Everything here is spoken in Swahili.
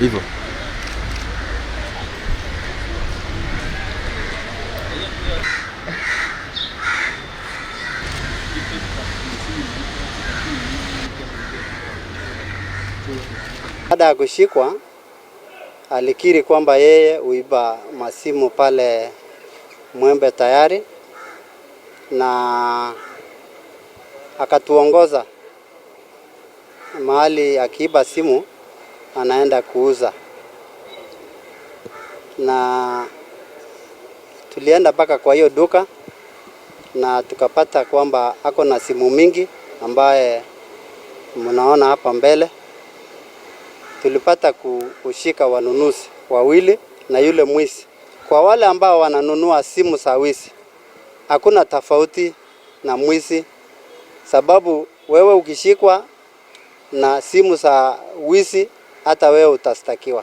Hivyo. Baada ya kushikwa alikiri kwamba yeye huiba masimu pale Mwembe Tayari, na akatuongoza mahali akiiba simu anaenda kuuza, na tulienda mpaka kwa hiyo duka na tukapata kwamba ako na simu mingi ambaye mnaona hapa mbele. Tulipata kushika wanunuzi wawili na yule mwizi. Kwa wale ambao wananunua simu za wizi, hakuna tofauti na mwizi, sababu wewe ukishikwa na simu za wizi hata wewe utastakiwa.